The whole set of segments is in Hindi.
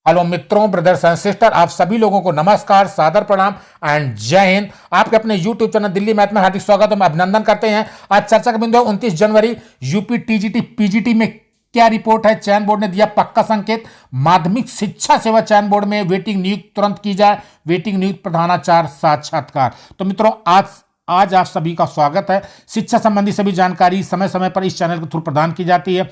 हेलो मित्रों, ब्रदर्स एंड सिस्टर, आप सभी लोगों को नमस्कार, सादर प्रणाम एंड जय हिंद। आपके अपने यूट्यूब चैनल दिल्ली मैथ में हार्दिक स्वागत है, अभिनंदन करते हैं। आज चर्चा का बिंदु है 29 जनवरी यूपी टीजीटी पीजीटी में क्या रिपोर्ट है। चयन बोर्ड ने दिया पक्का संकेत, माध्यमिक शिक्षा सेवा चयन बोर्ड में वेटिंग नियुक्त तुरंत की जाए, वेटिंग नियुक्त प्रधानाचार्य साक्षात्कार। तो मित्रों, आज आप सभी का स्वागत है। शिक्षा संबंधी सभी जानकारी समय समय पर इस चैनल के थ्रू प्रदान की जाती है।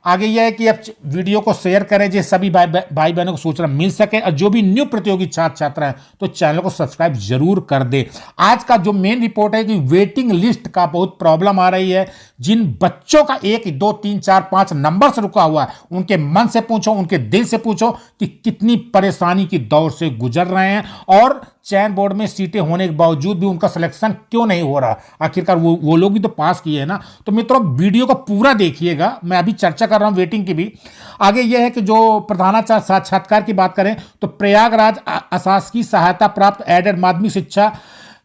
आगे यह है कि आप वीडियो को शेयर करें जिससे सभी भाई बहनों को सूचना मिल सके, और जो भी न्यू प्रतियोगी छात्र छात्रा हैं तो चैनल को सब्सक्राइब जरूर कर दे। आज का जो मेन रिपोर्ट है कि वेटिंग लिस्ट का बहुत प्रॉब्लम आ रही है। जिन बच्चों का 1 2 3 4 5 नंबर से रुका हुआ है, उनके मन से पूछो, उनके दिल से पूछो कि कितनी परेशानी की दौर से गुजर रहे हैं, और चयन बोर्ड में सीटें होने के बावजूद भी उनका सिलेक्शन क्यों नहीं हो रहा। आखिरकार वो लोग भी तो पास किए हैं ना। तो मित्रों, वीडियो को पूरा देखिएगा। मैं अभी चर्चा कर रहा हूं वेटिंग की भी। आगे यह है कि जो प्रधानाचार्य साक्षात्कार की बात करें तो प्रयागराज अशासकीय सहायता प्राप्त एडेड माध्यमिक शिक्षा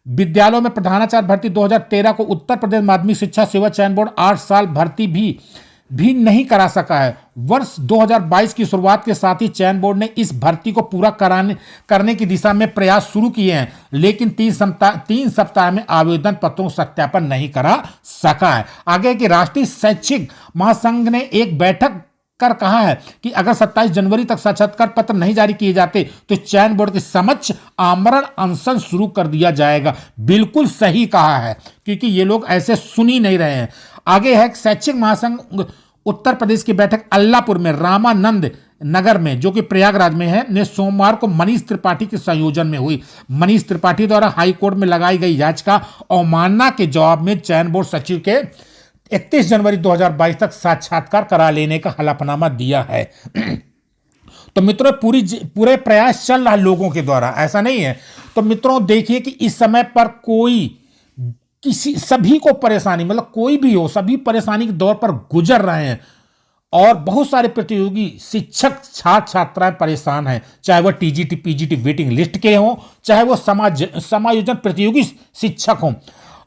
विद्यालयों में प्रधानाचार्य भर्ती 2013 को उत्तर प्रदेश माध्यमिक शिक्षा सेवा चयन बोर्ड 8 साल भर्ती भी नहीं करा सका है। वर्ष 2022 की शुरुआत के साथ ही चयन बोर्ड ने इस भर्ती को पूरा करने की दिशा में प्रयास शुरू किए हैं, लेकिन 3 सप्ताह में आवेदन पत्रों सत्यापन नहीं करा सका है। आगे कि राष्ट्रीय शैक्षिक महासंघ ने एक बैठक कर कहा है कि अगर 27 जनवरी तक साक्षात्कार पत्र नहीं जारी किए जाते तो चयन बोर्ड के समक्ष आमरण अनशन शुरू कर दिया जाएगा। बिल्कुल सही कहा है, क्योंकि ये लोग ऐसे सुन ही नहीं रहे हैं। आगे है शैक्षिक महासंघ उत्तर प्रदेश की बैठक अल्लापुर में रामानंद नगर में, जो कि प्रयागराज में है, ने सोमवार को मनीष त्रिपाठी के संयोजन में हुई। मनीष त्रिपाठी द्वारा हाईकोर्ट में लगाई गई याचिका अवमानना के जवाब में चयन बोर्ड सचिव के 31 जनवरी 2022 तक साक्षात्कार करा लेने का हलफनामा दिया है। तो मित्रों, पूरे प्रयास चल रहा है लोगों के द्वारा, ऐसा नहीं है। तो मित्रों देखिए कि इस समय पर सभी को परेशानी, मतलब कोई भी हो, सभी परेशानी के दौर पर गुजर रहे हैं, और बहुत सारे प्रतियोगी शिक्षक छात्र छात्राएं परेशान हैं, चाहे वह टीजीटी पीजीटी वेटिंग लिस्ट के हों, चाहे वो समायोजन प्रतियोगी शिक्षक हों,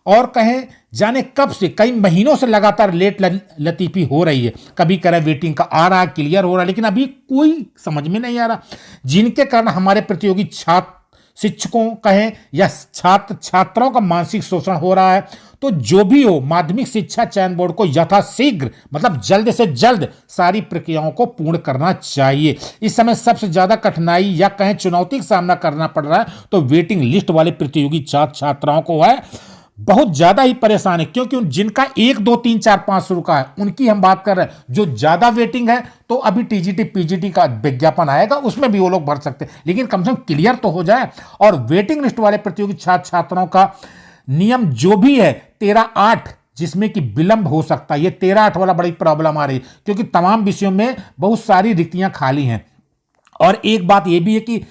और कहें जाने कब से कई महीनों से लगातार लेट लतीफी हो रही है। कभी करें वेटिंग का आ रहा है, क्लियर हो रहा है, लेकिन अभी कोई समझ में नहीं आ रहा, जिनके कारण हमारे प्रतियोगी छात्र शिक्षकों कहें या छात्र छात्राओं का मानसिक शोषण हो रहा है। तो जो भी हो, माध्यमिक शिक्षा चयन बोर्ड को यथाशीघ्र, मतलब जल्द से जल्द सारी प्रक्रियाओं को पूर्ण करना चाहिए। इस समय सबसे ज्यादा कठिनाई या कहें चुनौती का सामना करना पड़ रहा है तो वेटिंग लिस्ट वाले प्रतियोगी छात्र छात्राओं को है, बहुत ज्यादा ही परेशान है, क्योंकि जिनका 1 2 3 4 5 शुरू का है उनकी हम बात कर रहे हैं। जो ज्यादा वेटिंग है तो अभी टीजीटी पीजीटी का विज्ञापन आएगा, उसमें भी वो लोग भर सकते हैं, लेकिन कम से कम क्लियर तो हो जाए। और वेटिंग लिस्ट वाले प्रतियोगी छात्र छात्राओं का नियम जो भी है 13/8, जिसमें कि विलंब हो सकता है, ये 13/8 वाला बड़ी प्रॉब्लम आ रही है, क्योंकि तमाम विषयों में बहुत सारी रिक्तियां खाली हैं। और एक बात यह भी है कि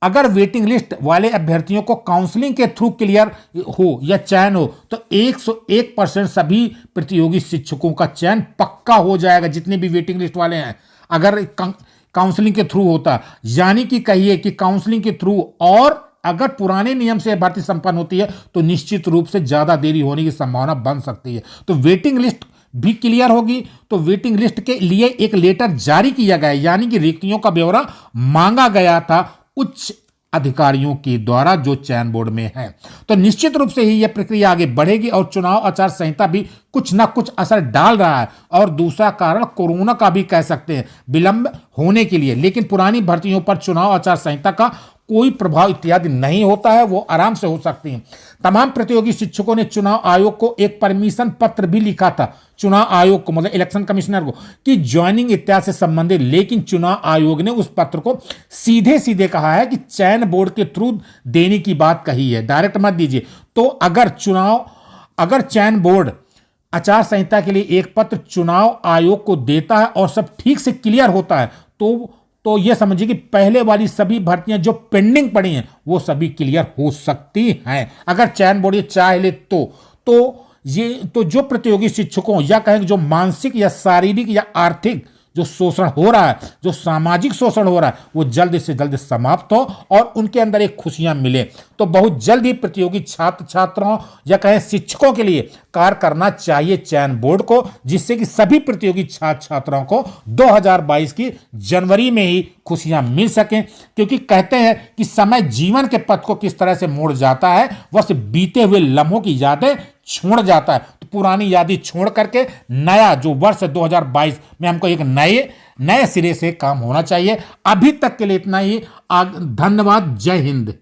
अगर वेटिंग लिस्ट वाले अभ्यर्थियों को काउंसलिंग के थ्रू क्लियर हो या चयन हो तो 101% सभी प्रतियोगी शिक्षकों का चयन पक्का हो जाएगा, जितने भी वेटिंग लिस्ट वाले हैं, अगर काउंसलिंग के थ्रू होता। यानी कि कहिए कि काउंसलिंग के थ्रू, और अगर पुराने नियम से भर्ती संपन्न होती है तो निश्चित रूप से ज्यादा देरी होने की संभावना बन सकती है। तो वेटिंग लिस्ट भी क्लियर होगी तो वेटिंग लिस्ट के लिए एक लेटर जारी किया गया, यानी कि रिक्तियों का ब्यौरा मांगा गया था उच्च अधिकारियों के द्वारा जो चयन बोर्ड में है। तो निश्चित रूप से ही यह प्रक्रिया आगे बढ़ेगी, और चुनाव आचार संहिता भी कुछ ना कुछ असर डाल रहा है। और दूसरा कारण कोरोना का भी कह सकते हैं विलंब होने के लिए, लेकिन पुरानी भर्तियों पर चुनाव आचार संहिता का कोई प्रभाव इत्यादि नहीं होता है, वो आराम से हो सकती हैं। तमाम प्रतियोगी शिक्षकों ने चुनाव आयोग को एक परमिशन पत्र भी लिखा था, चुनाव आयोग को, मतलब इलेक्शन कमिश्नर को, कि ज्वाइनिंग इत्यादि से संबंधित, लेकिन चुनाव आयोग ने उस पत्र को सीधे सीधे कहा है कि चयन बोर्ड के थ्रू देने की बात कही है, डायरेक्ट मत दीजिए। तो अगर चयन बोर्ड आचार संहिता के लिए एक पत्र चुनाव आयोग को देता है और सब ठीक से क्लियर होता है तो यह समझिए कि पहले वाली सभी भर्तियां जो पेंडिंग पड़ी हैं वो सभी क्लियर हो सकती हैं, अगर चयन बोर्ड ये चाह ले तो जो प्रतियोगी शिक्षकों या कहें जो मानसिक या शारीरिक या आर्थिक जो शोषण हो रहा है, जो सामाजिक शोषण हो रहा है, वो जल्द से जल्द समाप्त हो और उनके अंदर एक खुशियां मिले। तो बहुत जल्द ही प्रतियोगी छात्र छात्राओं या कहें शिक्षकों के लिए कार्य करना चाहिए चयन बोर्ड को, जिससे कि सभी प्रतियोगी छात्र छात्राओं को 2022 की जनवरी में ही खुशियां मिल सकें। क्योंकि कहते हैं कि समय जीवन के पथ को किस तरह से मोड़ जाता है, वह सिर्फ बीते हुए लम्हों की यादें छोड़ जाता है। तो पुरानी यादें छोड़ करके नया जो वर्ष 2022 में हमको एक नए सिरे से काम होना चाहिए। अभी तक के लिए इतना ही। धन्यवाद। जय हिंद।